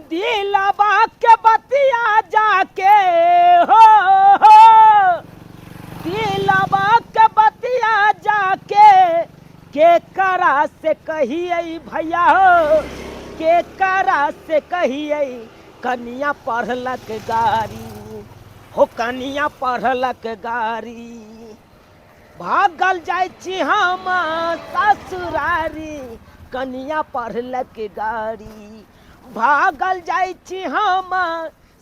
दिलवा के बतिया जाके हो दिलवा के बतिया जाके के करा से कहिए भैया हो के करा से कहिए कनिया पढ़लक गारी हो कनिया पढ़लक गारी भागल जाय छी हम ससुरारी कनिया पढ़लक गारी भागल जाय छी हम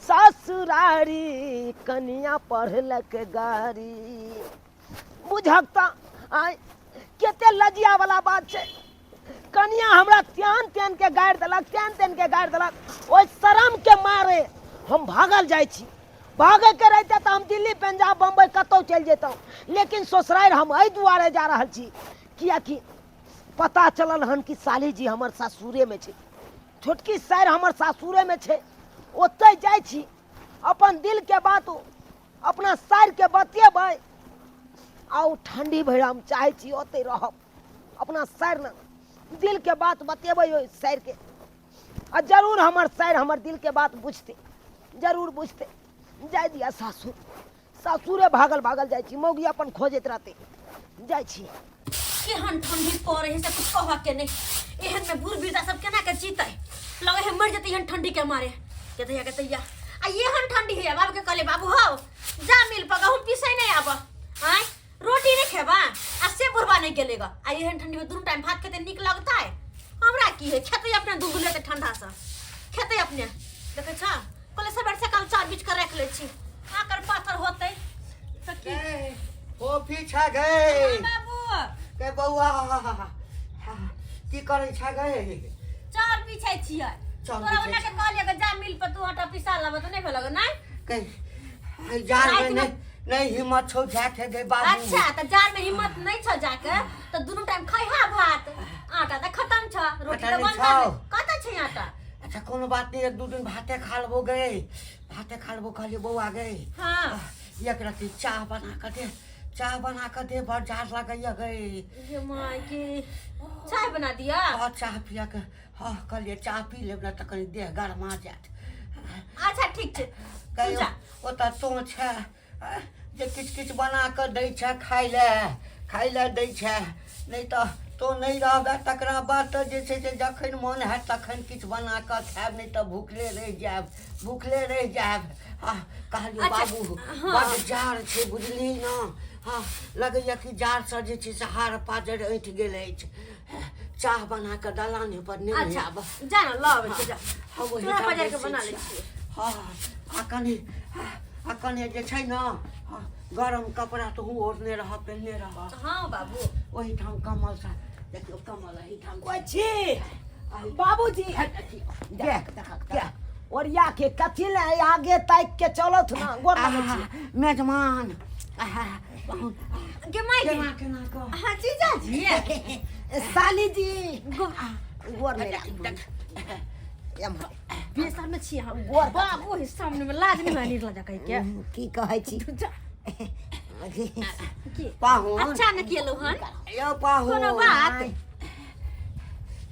ससुरारी कनिया पढ़लक गारी बुझकता आय केते लजिया वाला बात छै कनिया हमरा त्यान त्यान के गाड़ि देलक त्यान त्यान के गाड़ि देलक ओइ शरम के मारे हम भागल जाय छी भागे के रहते तो हम दिल्ली पंजाब बम्बई कतौ चल जेतौ लेकिन ससुराल हम एहि दुआरे जा रहल छी कियाकि पता चलल हन कि साली जी हमर सासुरे में छै छोटकी सार हमर सासुरे में छै ओतै जाय छी अपन दिल के बात अपना सार के बतेबै आउ ठंडी भरि हम चाहे छी ओतै रहब अपना सार न दिल के बात बतेबै ओइ सार के आ जरूर हमर सार हमर दिल के बात बुझते जरूर बुझते जाय दिया सासुर सासुरे भागल भागल जाय छी मौगी अपन खोजैत रहते जाय छी केहन ठंडी पड़े है से कुछ कह के नहीं एहन में बूढ़ वृद्धा सब केना के जीतै लगे है मर जते एहन ठंडी के मारे के तैया आ एहन ठंडी है बाबू के कहले बाबू हो जा मिल पर गहूं पीसै नहीं आब आय रोटी नहीं खेबा आ से बुरबा नहीं गेलेगा आ एहन ठंडी में दोनों टाइम भात खेते निक लगता है हमरा की है खेते अपने दूध लेते ठंडा से खेते अपने देखे छ कल सबेर से कल चार बीच कर रख ले छी आकर पाथर होते त की ओ पीछा गए बाबू के बौआ की करे छ गए चार पीछे छियै तोरा ओना के कहलिए के जा मिल पर तू आटा पिसा लाब तो नहीं भेलग नहीं के जार में नहीं हिम्मत छौ जाके गए बाबू अच्छा त जार में हिम्मत नहीं छ जाके त दोनों टाइम खैहा भात आटा त खत्म छ रोटी त बन गए कत छै आटा अच्छा कोनो बात नहीं एक दो दिन भाते खा लेबो गए भाते खा लेबो कहलिए बौआ गए हां एक राती चाय बना कर दे बड़ जार लगैया गए ये माय के चाय बना दिया और चाय पिया के हां कहलिए चाय पी लेब न त कनी देह गरमा जात अच्छा ठीक छै कहियो ओता तो छै जे किछ बना कर दै छै खाइ ले दै छै नहीं तो नहीं रहबे तकरा बाद तो जे छै से जखन मन है तखन किछ बना कर खाएब नहीं तो भूखले रह जाएब कहलिए बाबू बड़ जार छै बुझली न हाँ लगैया कि जार से जे छै से हार पाजर ऐठ गेल अछि चाह बना कर दलाने पर नहीं अच्छा आब जा न लावे छै जा हम वही तोरा बाजार के बना ले छी हाँ कने जे छै न गरम कपड़ा तो हूँ ओढ़ने रह पहनने रह हां बाबू वही ठाम कमल सा देखियो कमल ही ठाम कोई छी बाबूजी देख क्या ओरिया के कथी ले आगे ताक के चलत ना गोर लगै छी मेजमान के माय केना को हां जीजा जी साली जी गोर में बेसा में छी हम गोर बाबू ही सामने में लाज नहीं मानी लजा कह के की कहै छी पाहुन अच्छा न केलो हन यो पाहुन कोनो बात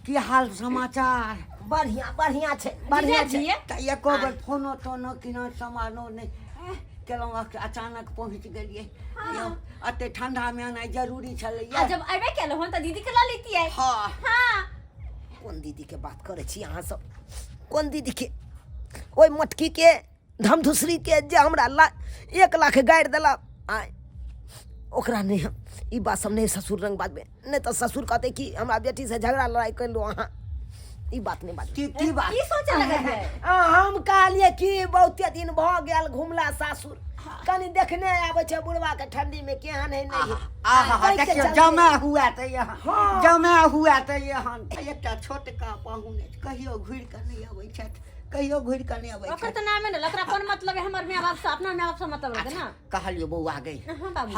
की हाल समाचार बढ़िया छै बढ़िया छै त एको बेर फोनो तोनो किना समानो नहीं केलौं अचानक पहुंच गेलिए अते ठंडा में आना जरूरी छलै आ जब आबे केलो हन त दीदी के ला लेती है हां कोन दीदी के बात करे छी अहाँ सब कोन दीदी के ओइ मटकी के धमधुसरी के जे हमरा 1 लाख गाड़ि देला आय ओकरा नहीं ई बात सब नहीं ससुर रंग बात में नहीं तो ससुर कहते कि हमरा बेटी से झगड़ा लड़ाई कर लो अहाँ ई बात नहीं बात की बात की सोचे लगे है हम कहलिए कि बहुते दिन भ गेल घुमला सासुर कनी देखने आबै छै बुढ़वा के ठंडी में केहन है नहीं देखियो जमा हुआ त यहाँ एकटा छोटका पाहुन कहियो घुरि के नहीं आबै छथि कहियो घुरि के नहीं आबै ओकर त नाम है लकरा कोन मतलब है हमर माय बाप से अपना माय बाप से मतलब है ना कहलियो बौआ गई हां बाबू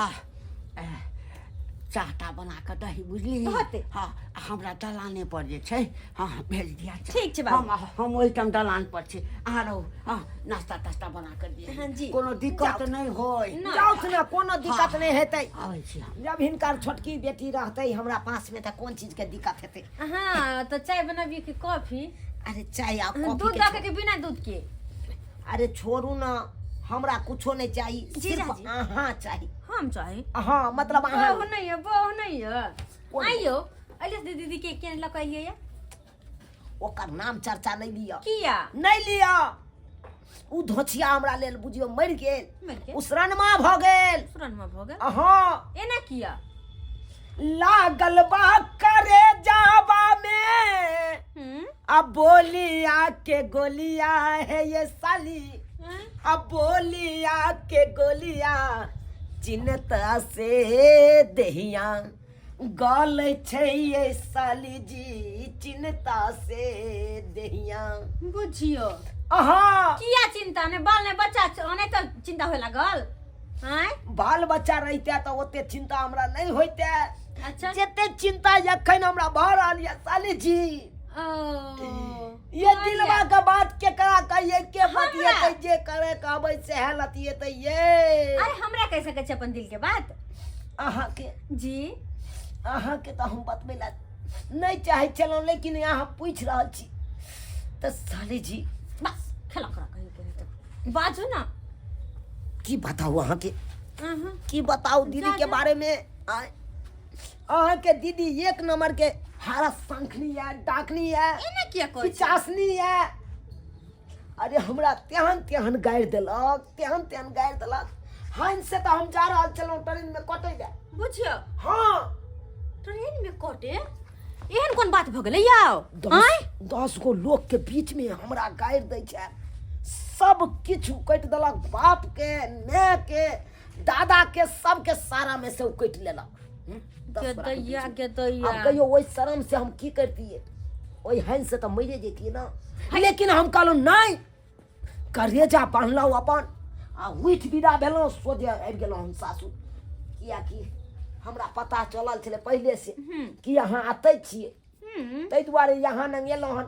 चाहता बना के दही बुझली हाँ हमरा दलाने पर जे छै हाँ भेज दिया ठीक छै बाबू हम ओहि टाइम दलान पर छी अहाँ रहू हाँ नाश्ता तास्ता बना कर दिए हाँ जी कोनो दिक्कत नहीं होय जाउथ ना कोनो दिक्कत नहीं हेतै आबै छी जब हिनकर छोटकी बेटी रहतै हमरा पास में त कोन चीज के दिक्कत हेतै हां तो चाय बनाबी कि कॉफी अरे चाय आ दूध कॉफी दे के बिना दूध के? अरे छोड़ू ना, हमरा कुछो नहीं चाहिए, जीजा सिर्फ जी। अहाँ चाहिए। हम चाहे हाँ मतलब अहाँ बहु नहीं है, बहु नहीं है। कौन? आइयो अलिस दीदी के केन लकइए या ओकर नाम चर्चा नहीं लिया, किया नहीं लिया। उ धोछिया हमरा लेल बुझियो मर गेल, मर के उसरनमा भ गेल। सुरनमा भ गेल। हाँ एना किया? लागल बा करे जावा में, अब बोलिया के गोलिया है ये साली, अब बोलिया के गोलिया चिन्ता से दहिया गल छै ये साली जी, चिन्ता से दहिया। बुझियो हाँ किया चिंता ने बाल ने बच्चा नहीं तो चिंता होए लागल हैं? बाल बच्चा रहते तो ओते चिंता हमरा नहीं होते। अच्छा जते चिंता यखन हमरा भ रहल ये साली जी। ओ ये दिलवा का बात केकरा कहिए, के हमरा? बतिएतै, जे करे कहबै से लतिएतै ये। अरे हमरा कह सके छै अपन दिल के बात अहाँ के जी? अहाँ के तो हम बतबै ला नहीं चाहे चलो, लेकिन यहाँ पूछ रहल छी तो साली जी बस खेला करा कहीं के बाजू ना। की बताऊ अहाँ के, अहं, की बताऊ दीदी के जा। बारे में। अहाँ के दीदी एक नंबर के हारा शंखनी है, डाकनी है, एना किया कहै छै? पिचासनी है। अरे हमरा तेहन तेहन गाड़ि देलक, तेहन तेहन गाड़ि देलक। हन से तो हम जा रहल छलहुँ ट्रेन में कटे गए। बुझियो हाँ ट्रेन में कटे एहन कोन बात भ गेलै याओ? 10 गो लोग के बीच में हमरा गाड़ि दै छै, सब किछु कटि देलक, बाप के, माय के, दादा के, सबके सारा में से उ कटि लेलक। 10 के बड़ा के दैया बीच में। के दैया अब कहियो ओहि शर्म से हम की करतिए, ओहि हन से तो मरे जैतिए ना। लेकिन हम कहलहुँ नहीं, करेजा बांधलहुँ अपन आ उठि विदा भेलहुँ, सोझे आबि गेलहुँ हम सासुर। कियाकि हमरा पता चलल छलै पहले से कि यहाँ आते छियै, ताहि दुआरे यहाँ नंग एलहुँ हन।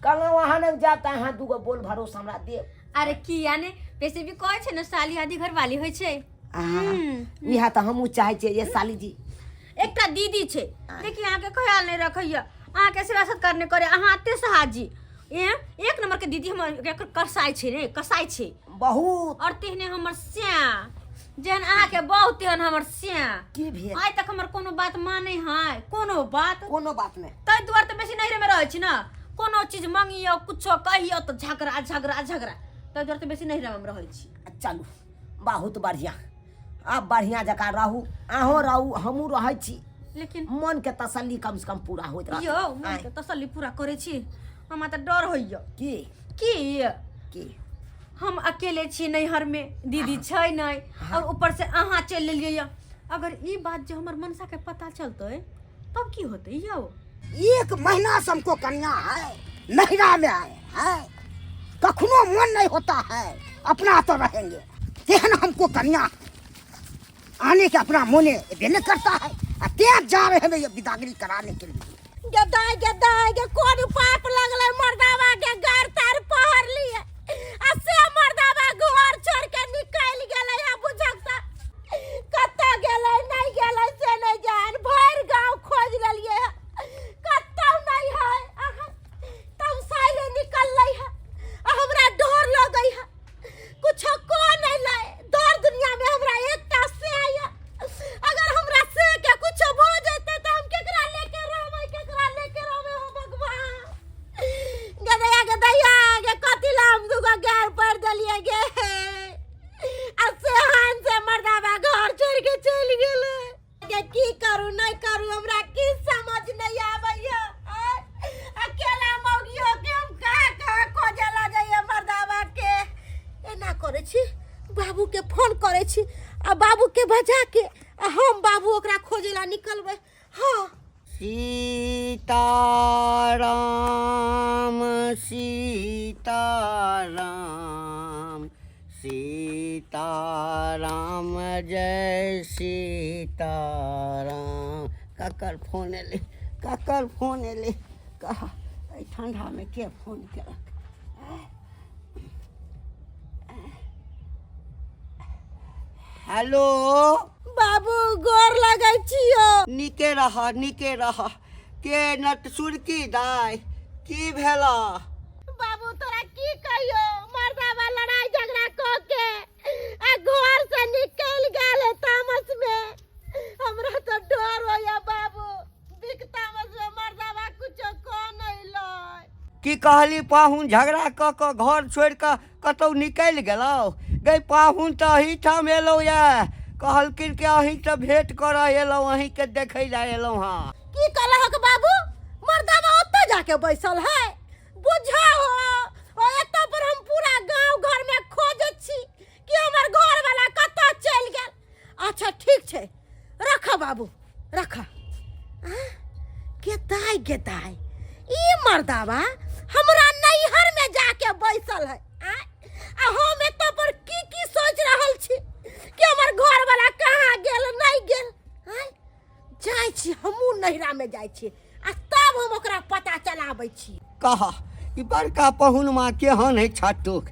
कहलहुँ वहाँ नंग जाता यहाँ दूगो बोल भरोसा हमरा देव। अरे किया ने वैसे भी कहै छै ना साली आदि घरवाली होइ छै। इएह तो हमहूँ चाहै छियै ये साली जी। एकटा दीदी छै, देखिए अहाँ के ख्याल नहीं रखैया, अहाँ के सेवा सत्कार नहीं करे, अहाँ अते सहाजी एक नंबर के दीदी हमर एकर कसाई छै ने, कसाई छै बहुत। और तेहने हमर स्या जेहन अहाँ के बहुत तेहन हमर स्या। की भेल? आइ तक हमर कोनो बात माने है, कोनो बात नहीं। ताहि दुआरे तो बेसी नहिरे में रहै छी ना, कोनो चीज मांगियो कुछो कहियो तो झगड़ा झगड़ा झगड़ा, ताहि दुआरे तो बेसी नहिरे में रहै छी। चलू बहुत बढ़िया, अब बढ़िया जकाँ रहू, अहूँ रहू, हमहूँ रहै छी, लेकिन मन के तसल्ली कम से कम पूरा होइत रहत। यो मन के तसल्ली पूरा करे छी, हमरा त डर होइया की कि हम अकेले छी नैहर में, दीदी छै नहीं, और ऊपर से अहाँ चल लेलिए। अगर ई बात जो हमर मनसा के पता चलते तब की होते यो? 1 महीना से हमको कन्या है, नहिरा में आए है, कखनो मन नहीं होता है, अपना तो रहेंगे, तेहन हमको कन्या आने के अपना मोने देने करता है, तेज जा रहे हैं ये विदागरी कराने के लिए। गदाई के कोन पाप लगले मर्दावा के घर तार पहर लिए, असे मर्दावा घर छोड़ के निकल गेलै, या बुझकता कत्ता गेलै नहीं गेलै से नहीं जान, भर गांव खोज लेलिए, कत्ता नहीं है, तब साइले निकललै है, हमरा डर लगै है, कुछ को नहीं ले, डर दुनिया में हमरा एकटा से आया, अगर हमरा से के कुछ हो जैते त हम केकरा लेके रहबै हो भगवान। गदैया के कथी ला हम दुगो गैर पड़ देलिए गे, असे हान से मर्दावा घर छोड़ के चल गेलै, के की करू नहीं करू हमरा की समझ नहीं आबैया। अकेला मौगियो के हम कहाँ खोजे ला जाइए मर्दावा के। एना करे छी, बाबू के फोन करे छी, आ बाबू के बजा के हम बाबू ओकरा खोजे ला निकलबै। हाँ सीताराम सीताराम सीताराम जय सीताराम। ककर फोन एले, ककर फोन एले, कहा ठंडा में के फोन केलक? हेलो बाबू गोर लगै छियो। निके रह के नट सुरकी दाय, की भेला? बाबू तोरा की कहियो मर्दावा लड़ाई झगड़ा क के आ घर से निकल गेल है तामस में। हमरा तो डर होया बाबू, बिक तामस में मर्दावा कुछो क नहीं लय। की कहली पाहुन झगड़ा क के घर छोड़ के कतौ निकल गेलौ? गई पाहुन तो अही ठाम एलौ या, कहलकिन कि अही से भेंट कर एलौ, अही के देखै ला एलौ। हाँ की कहलहक बाबू? मर्दावा ओत्ता जाके बैसल है, बुझा हो ओ एत्ता पर हम पूरा गांव घर में खोजै छी कि हमर घर वाला कतऽ चल गेल। अच्छा ठीक छै, रखा बाबू रखा। गेदाय ई मर्दावा हमरा नैहर में जाके बैसल है आ हम एत्ता पर की सोच रहल छी कि हमर घर वाला कहाँ गेल नहीं गेल। जाय छी हमहू नैहरा में जाय छी आ तब हम ओकरा पता चलाबै छी। कहा ई बड़का पहुनमा केहन है छटुक?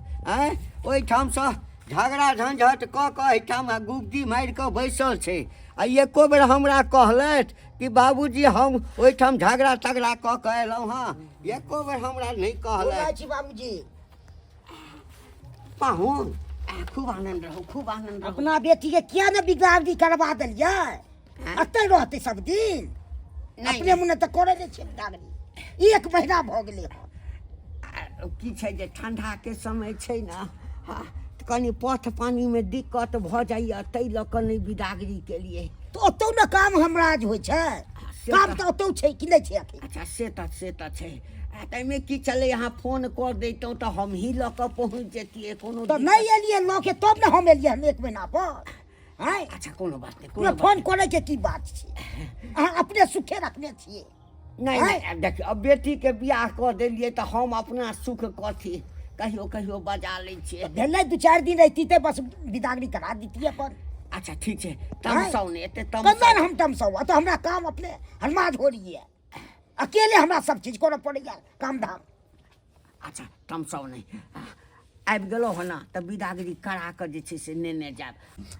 ओहिठाम से झगड़ा झंझट क के एहिठाम गुब्दी मारि के बैसल छै आ एको बेर हमरा कहलथि कि बाबूजी हम ओहिठाम झगड़ा तगड़ा क के एलहुँ। हाँ एको बेर हमरा नहीं कहलथि। बाबूजी पाहुन खूब आनंद रहो, खूब आनंद रहो। अपना बेटी के क्या न बिगाड़ी करवा दिलियै? अतै रहते सब दिन, अपने मुने तो करे नै छै बिगाड़ी। 1 महीना भ गेलै। की छै जे ठंडा के समय छै ना, हाँ कनी पथ पानी में दिक्कत भ जाइए, तै लऽ कऽ नहीं बिदागरी के लिए। तो ओतौ न काम हमरा आज होइ छै, काम तो ओतौ छै कि नहीं छै अखन? अच्छा से त छै। ताइमे की चले, यहाँ फोन कर देतौ तो हम ही लऽ कऽ पहुँच जेतियै। कोनो तो नहीं एलियै लऽ के, तब न हम एलियै 1 महीना पर। अच्छा कोनो बात नहीं, कोनो फोन करे के की बात छै? अहाँ अपने सुखे रखने छियै। नहीं देखियो, अब बेटी के बियाह कर देलियै तो हम अपना सुख कथी कहियो कहियो बजा लै छियै। भेलै 2-4 दिन रहती ते बस बिदागरी करा दीतियै अपन। अच्छा ठीक छै, तमसाउ ने एते कमन हम तमसाउ, तो हमरा काम अपने हरमाज हो रही है। अकेले हमरा सब चीज करऽ पड़ैया, काम धाम। अच्छा तमसाउ नहीं, आबि गेलौ हो ना तऽ बिदागरी करा कऽ जे छै से नेने जायब।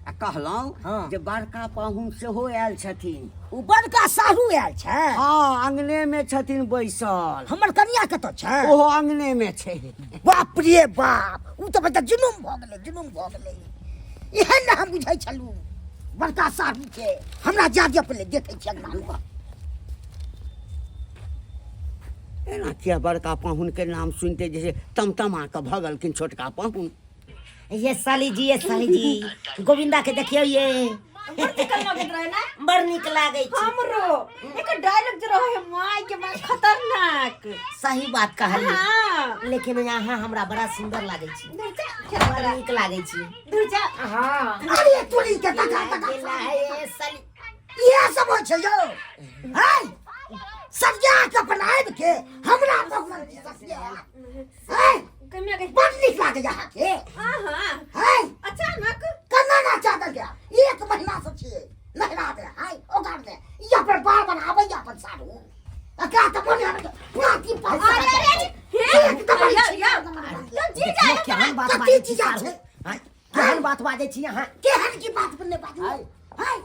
आ कहलहुँ जे बड़का पाहुन सेहो आयल छथिन। उ बड़का साहू आयल छै? हाँ अंगने में छथिन बैसल। हमर कन्या कतऽ छै? ओहो अंगने में छै। बाप रे बाप, उ तऽ बता जुलुम भ गेलै। एहन न हम बुझै छलू बड़का साहू के। हमरा जाके पहिले देखै छी अंगना। एना किया बड़का पाहुन के नाम सुनते जैसे तमतमा के भगलखिन छोटका पाहुन। ये साली जी गोविंदा के देखियो, ये बड़ निक लागे छै। हमरो एक डायलॉग जो रहे माय के बात खतरनाक। सही बात कहली। हां लेकिन यहाँ हमरा बड़ा सुंदर लागे छै, बड़ा निक लागे छै। दूर जा। हाँ अरे तोरी के टका गेला है ये साली। ये सब होइ छै यौ? सरिया के बनाएब के हमरा भगवान की ससिया है। कमिया के बड़ निक लागे यहाँ के। हां अचानक कन्ना ना चादर गया 1 महीना से छिए नहरा दे है ओगार दे या पर बार बनावे या पर सारू अका त बोले पूरा की पास। अरे हे तो जी जाए केहन बात बाजै छी सारू? केहन बात बाजै छी अहाँ? केहन की बात बने बाजू है?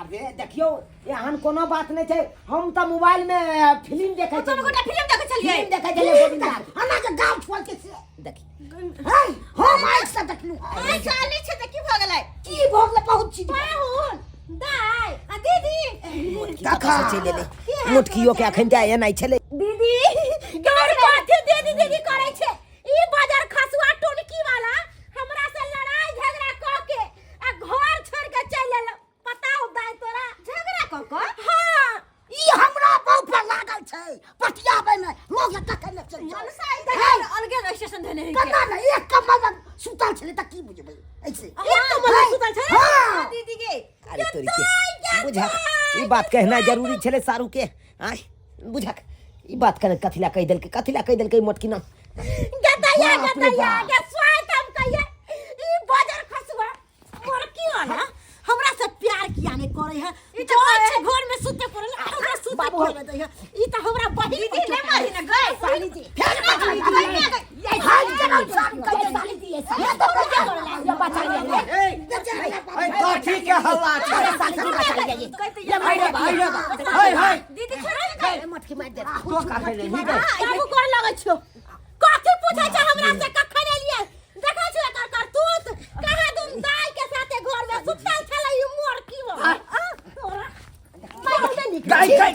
अबे देखियो, एहन कोनो बात नहीं छै। हम तो मोबाइल में फिल्म देखे छी। कोनो गोटा फिल्म देखे छलिए। फिल्म देखे छलिए गोविंदा। हमरा के गांव छोड़ के से देखी है हम आइक से देखलू। आई साली छै त की भ गेलै? की भोग ले बहुत चीज पाहुन दाई आ दीदी देखा चले ले मुटकियो के अखन जाय नहीं छले। दीदी गौर बात दीदी करे छै। ई बाजार खसुआ टोनकी वाला हमरा से लड़ाई झगड़ा क के आ घर छोड़ के चल गेल। पता हो दाई तोरा झगड़ा क के? हां ई हमरा बहुत पर लागल छै पटियाबे में लोग तक ने चल मनसा इधर अलगे स्टेशन देने है कन्ना ना एक कमल में सुतल छले त की बुझबै ऐसे एक कमल में सुतल छै? हां दीदी के अरे तोरी के बुझा ई बात कहना जरूरी छले सारू के। हां बुझा ई बात कथिला कह देल के मोटकी ना गतैया के स्वाद हम कहिए। ई बाजार खसुआ मोरकी वाला हमरा से प्यार किया नहीं करे है। ई तो अच्छे घर में सुते पड़ल हमरा सुते पड़ल दै है। ई त हमरा बहिन दीदी ने मारी न गए साली जी। हाय जनाब साहब कहे साली जी ये तो क्या कर रहा है बचा ले कथी के हल्ला छै? साली बचा ले दीदी छोड़ मोटकी मार दे। तो का कहले ही बाबू को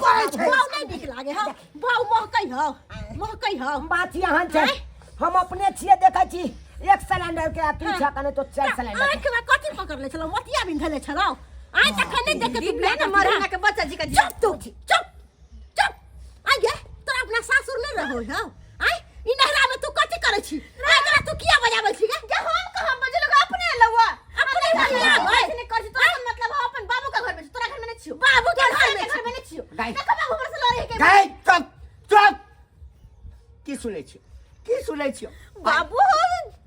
करे छै बाऊ नहीं निक लागे हो बाऊ महकई हो बात यहाँ छै हम अपने छिए देखै छी एक सिलेंडर के पीछा कने तो 4 सिलेंडर आंख में कथि पकड़ ले छलो मोतिया बिन धले छलो आइ तखन नहीं देख के तू ना मरना के बच्चा जी का चुप आ गे तोरा अपना सासुर में रहो हो आइ ई नहरा में तू कथि करे छी एकरा तू किया बजाबै छी गे हम कहां बजलो अपने लवा अपने लवा ने कर छी तोरा मतलब हो अपन बाबू का घर में तोरा घर में नहीं छियो बाबू के घर में नहीं छियो देखो बाबू घर से लड़े के गई चुप की सुनै छियो बाबू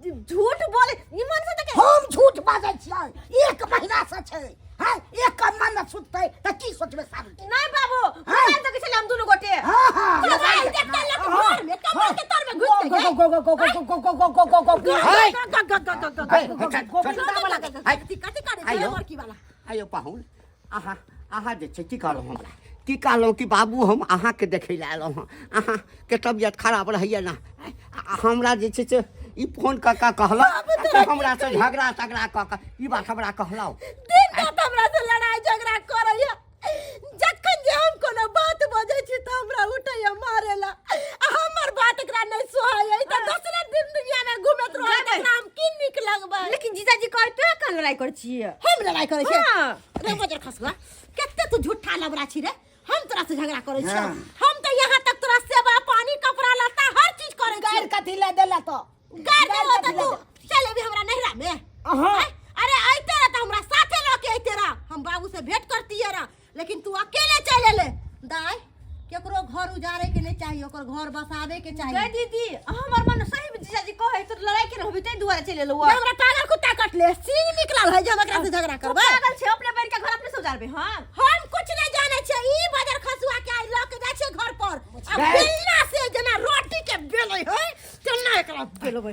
झूठ बोले निमन से देखे हम झूठ बाजै छियै 1 महीना से छै हां एक मन में सुतै त की सोचबे सारी नहीं बाबू हम तो किसे हम दोनों गोटे हां हां देखते लोग घर में कमर के तर में घुस गए कथि करे और की वाला आयो पाहुन आहा जे छै की कहलौ हमरा की कहलौ कि बाबू हम अहाँ के देखै ले आलौ हँ अहाँ के तबियत खराब रहैया ना हमरा जे छै से ई फोन का कहलौ हमरा से झगड़ा क ई बात हमरा कहलौ दिन रात हमरा से लड़ाई झगड़ा करैया जखन जे हम कोनो बात बजै छी त हमरा उठैया मारेला हमर बात एकरा नहीं सोहाय त दूसरे दिन दुनिया में घुमत रहै नाम की निक लगबै लेकिन जीजाजी कहै तो का लड़ाई कर छियै हम लड़ाई करै छी रे बजर खसवा कते तू झूठा लबरा छी रे हम तोरा से झगड़ा करे छी हम तो यहाँ तक तोरा सेवा पानी कपड़ा लत्ता हर चीज करे छी गायर कथि ले देला तो गायर देला तो तू चले भी हमरा नहरा में अरे आइते रह त हमरा साथे लेके आइते रह हम बाबू से भेंट करती रह लेकिन तू अकेले चले ले दाई केकरो घर उजारे के नहीं चाहिए ओकर घर बसावे के चाहिए दीदी हमर मन सही जीजाजी कहे तो लड़ाई के रहबी तै दुआरे चले लो हमरा पागल कुत्ता कट ले सिंह निकलल है जे हम एकरा से झगड़ा करबै पागल छै अपने बन के घर अपने से उजारबे हम कुछ नहीं जाने छै ई बजर खसुआ के आई ल के जाय छै घर पर अब बेलना से जना रोटी के बेलै है तेना एकरा बेलबै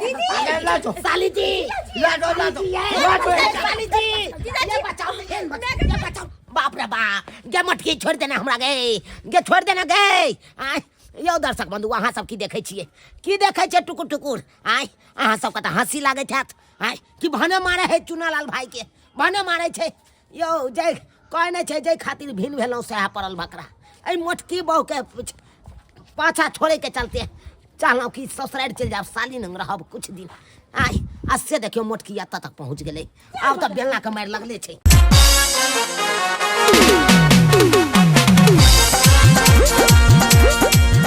दीदी ला जो साली जी ला जो साली जी ये बचाओ बाप रे बा गे मटकी छोड़ देना हमरा गे छोड़ देना गे यो दर्शक बंधु अहाँ सब की देखै छियै की देखै छै टुकुर टुकुर अहाँ सबके तऽ हँसी लागैत हैत कि भने मारे है चुनालाल भाई के भने मारे छै यौ जय कहै नहि छै जय खातिर भिन भेलौं सएह पड़ल भकरा एहि मोटकी बहू के पाछा छोड़े के चलते चाहलौं कि ससुरारि चलि जाब साली लंग रहब कुछ दिन आ से देखियौ मोटकी एतऽ तक पहुँच गेलै आब तऽ बेलना के मारि लगले छै